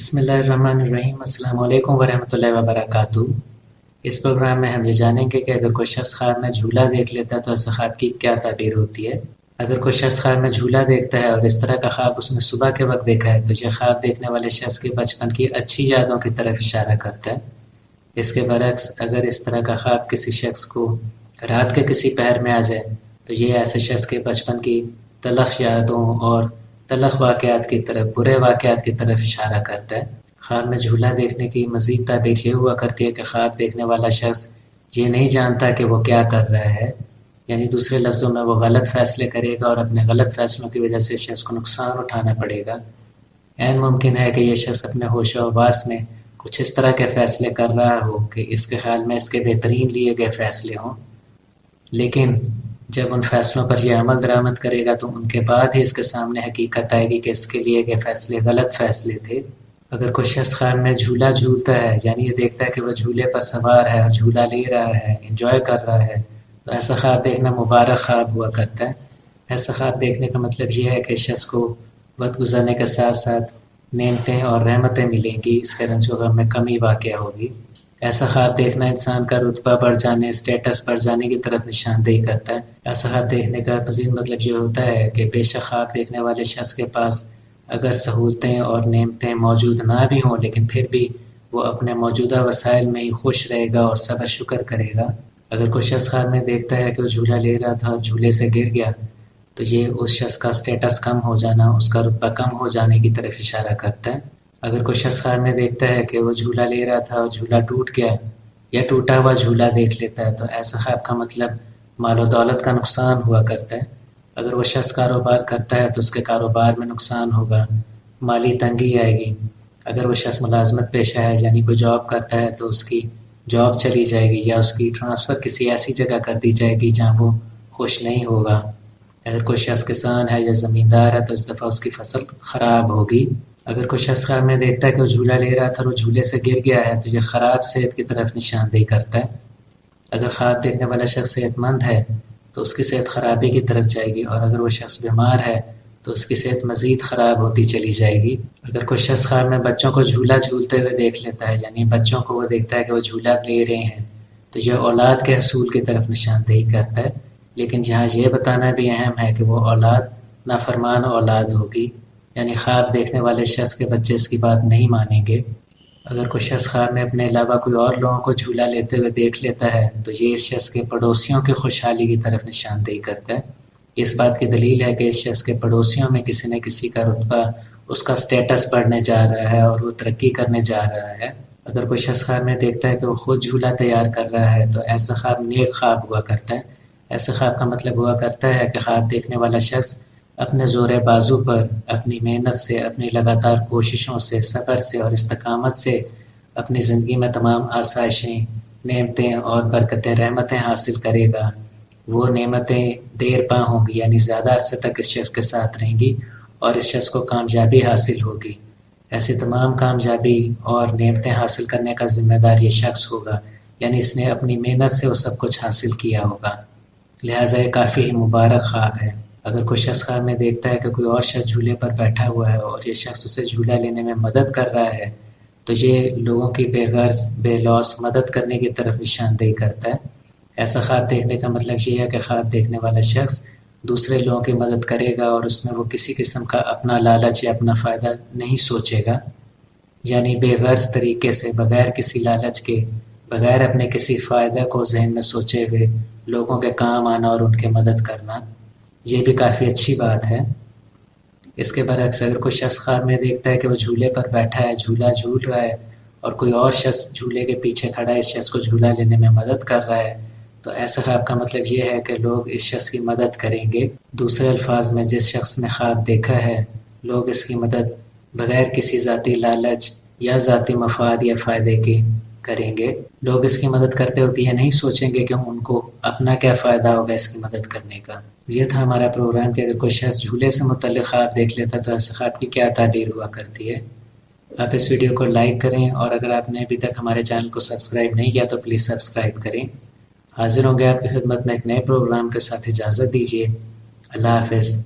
بسم اللہ الرحمن الرحیم۔ السلام علیکم ورحمۃ اللہ وبرکاتہ۔ اس پروگرام میں ہم یہ جانیں گے کہ اگر کوئی شخص خواب میں جھولا دیکھ لیتا ہے تو اس خواب کی کیا تعبیر ہوتی ہے۔ اگر کوئی شخص خواب میں جھولا دیکھتا ہے اور اس طرح کا خواب اس نے صبح کے وقت دیکھا ہے تو یہ خواب دیکھنے والے شخص کے بچپن کی اچھی یادوں کی طرف اشارہ کرتا ہے۔ اس کے برعکس اگر اس طرح کا خواب کسی شخص کو رات کے کسی پہر میں آ جائے تو یہ ایسے شخص کے بچپن کی تلخ یادوں اور تلخ واقعات کی طرف، برے واقعات کی طرف اشارہ کرتا ہے۔ خواب میں جھولا دیکھنے کی مزید تعبیر یہ ہوا کرتی ہے کہ خواب دیکھنے والا شخص یہ نہیں جانتا کہ وہ کیا کر رہا ہے، یعنی دوسرے لفظوں میں وہ غلط فیصلے کرے گا اور اپنے غلط فیصلوں کی وجہ سے شخص کو نقصان اٹھانا پڑے گا۔ عین ممکن ہے کہ یہ شخص اپنے ہوش و حواس میں کچھ اس طرح کے فیصلے کر رہا ہو کہ اس کے خیال میں اس کے بہترین لیے گئے فیصلے ہوں، لیکن جب ان فیصلوں پر یہ عمل درآمد کرے گا تو ان کے بعد ہی اس کے سامنے حقیقت آئے گی کہ اس کے لیے گئے فیصلے غلط فیصلے تھے۔ اگر کوئی شخص خواب میں جھولا جھولتا ہے، یعنی یہ دیکھتا ہے کہ وہ جھولے پر سوار ہے اور جھولا لے رہا ہے، انجوائے کر رہا ہے، تو ایسا خواب دیکھنا مبارک خواب ہوا کرتا ہے۔ ایسا خواب دیکھنے کا مطلب یہ ہے کہ شخص کو وقت گزرنے کے ساتھ ساتھ نعمتیں اور رحمتیں ملیں گی، اس کے رنج و غم میں کمی واقع ہوگی۔ ایسا خواب دیکھنا انسان کا رتبہ بڑھ جانے، اسٹیٹس بڑھ جانے کی طرف نشاندہی کرتا ہے۔ ایسا خواب دیکھنے کا مزید مطلب یہ ہوتا ہے کہ بے شک خواب دیکھنے والے شخص کے پاس اگر سہولتیں اور نعمتیں موجود نہ بھی ہوں لیکن پھر بھی وہ اپنے موجودہ وسائل میں ہی خوش رہے گا اور صبر شکر کرے گا۔ اگر کوئی شخص خواب میں دیکھتا ہے کہ وہ جھولا لے رہا تھا اور جھولے سے گر گیا تو یہ اس شخص کا اسٹیٹس کم ہو جانا، اس کا رتبہ کم ہو جانے کی طرف اشارہ کرتا ہے۔ اگر کوئی شخص خواب میں دیکھتا ہے کہ وہ جھولا لے رہا تھا اور جھولا ٹوٹ گیا یا ٹوٹا ہوا جھولا دیکھ لیتا ہے تو ایسا خواب کا مطلب مال و دولت کا نقصان ہوا کرتا ہے۔ اگر وہ شخص کاروبار کرتا ہے تو اس کے کاروبار میں نقصان ہوگا، مالی تنگی آئے گی۔ اگر وہ شخص ملازمت پیشہ ہے، یعنی کوئی جاب کرتا ہے، تو اس کی جاب چلی جائے گی یا اس کی ٹرانسفر کسی ایسی جگہ کر دی جائے گی جہاں وہ خوش نہیں ہوگا۔ اگر کوئی شخص کسان ہے یا زمیندار ہے تو اس دفعہ اس کی فصل خراب ہوگی۔ اگر کوئی شخص خواب میں دیکھتا ہے کہ وہ جھولا لے رہا تھا اور وہ جھولے سے گر گیا ہے تو یہ خراب صحت کی طرف نشاندہی کرتا ہے۔ اگر خواب دیکھنے والا شخص صحت مند ہے تو اس کی صحت خرابی کی طرف جائے گی، اور اگر وہ شخص بیمار ہے تو اس کی صحت مزید خراب ہوتی چلی جائے گی۔ اگر کوئی شخص خواب میں بچوں کو جھولا جھولتے ہوئے دیکھ لیتا ہے، یعنی بچوں کو وہ دیکھتا ہے کہ وہ جھولا لے رہے ہیں، تو یہ اولاد کے حصول کی طرف نشاندہی کرتا ہے، لیکن یہاں یہ بتانا بھی اہم ہے کہ وہ اولاد نافرمان اولاد ہوگی، یعنی خواب دیکھنے والے شخص کے بچے اس کی بات نہیں مانیں گے۔ اگر کوئی شخص خواب میں اپنے علاوہ کوئی اور لوگوں کو جھولا لیتے ہوئے دیکھ لیتا ہے تو یہ اس شخص کے پڑوسیوں کی خوشحالی کی طرف نشاندہی کرتا ہے۔ اس بات کی دلیل ہے کہ اس شخص کے پڑوسیوں میں کسی نہ کسی کا رتبہ، اس کا سٹیٹس بڑھنے جا رہا ہے اور وہ ترقی کرنے جا رہا ہے۔ اگر کوئی شخص خواب میں دیکھتا ہے کہ وہ خود جھولا تیار کر رہا ہے تو ایسا خواب نیک خواب ہوا کرتا ہے۔ ایسے خواب کا مطلب ہوا کرتا ہے کہ خواب دیکھنے والا شخص اپنے زور بازو پر، اپنی محنت سے، اپنی لگاتار کوششوں سے، صبر سے اور استقامت سے اپنی زندگی میں تمام آسائشیں، نعمتیں اور برکتیں، رحمتیں حاصل کرے گا۔ وہ نعمتیں دیر پا ہوں گی، یعنی زیادہ عرصے تک اس شخص کے ساتھ رہیں گی اور اس شخص کو کامیابی حاصل ہوگی۔ ایسی تمام کامیابی اور نعمتیں حاصل کرنے کا ذمہ دار یہ شخص ہوگا، یعنی اس نے اپنی محنت سے وہ سب کچھ حاصل کیا ہوگا، لہٰذا یہ کافی مبارک خواب ہے۔ اگر کوئی شخص خواب میں دیکھتا ہے کہ کوئی اور شخص جھولے پر بیٹھا ہوا ہے اور یہ شخص اسے جھولا لینے میں مدد کر رہا ہے تو یہ لوگوں کی بے غرض، بے لوث مدد کرنے کی طرف نشاندہی کرتا ہے۔ ایسا خواب دیکھنے کا مطلب یہ ہے کہ خواب دیکھنے والا شخص دوسرے لوگوں کی مدد کرے گا اور اس میں وہ کسی قسم کا اپنا لالچ یا اپنا فائدہ نہیں سوچے گا، یعنی بے غرض طریقے سے، بغیر کسی لالچ کے، بغیر اپنے کسی فائدہ کو ذہن میں سوچے ہوئے لوگوں کے کام آنا اور ان کی مدد کرنا، یہ بھی کافی اچھی بات ہے۔ اس کے برعکس اگر کوئی شخص خواب میں دیکھتا ہے کہ وہ جھولے پر بیٹھا ہے، جھولا جھول رہا ہے اور کوئی اور شخص جھولے کے پیچھے کھڑا ہے، اس شخص کو جھولا لینے میں مدد کر رہا ہے، تو ایسا خواب کا مطلب یہ ہے کہ لوگ اس شخص کی مدد کریں گے۔ دوسرے الفاظ میں جس شخص نے خواب دیکھا ہے، لوگ اس کی مدد بغیر کسی ذاتی لالچ یا ذاتی مفاد یا فائدے کے کریں گے۔ لوگ اس کی مدد کرتے وقت یہ نہیں سوچیں گے کہ ان کو اپنا کیا فائدہ ہوگا اس کی مدد کرنے کا۔ یہ تھا ہمارا پروگرام کہ اگر کوئی شخص جھولے سے متعلق خواب دیکھ لیتا تو ایسے خواب کی کیا تعبیر ہوا کرتی ہے۔ آپ اس ویڈیو کو لائک کریں، اور اگر آپ نے ابھی تک ہمارے چینل کو سبسکرائب نہیں کیا تو پلیز سبسکرائب کریں۔ حاضر ہوں گے آپ کی خدمت میں ایک نئے پروگرام کے ساتھ، اجازت دیجیے۔ اللہ حافظ۔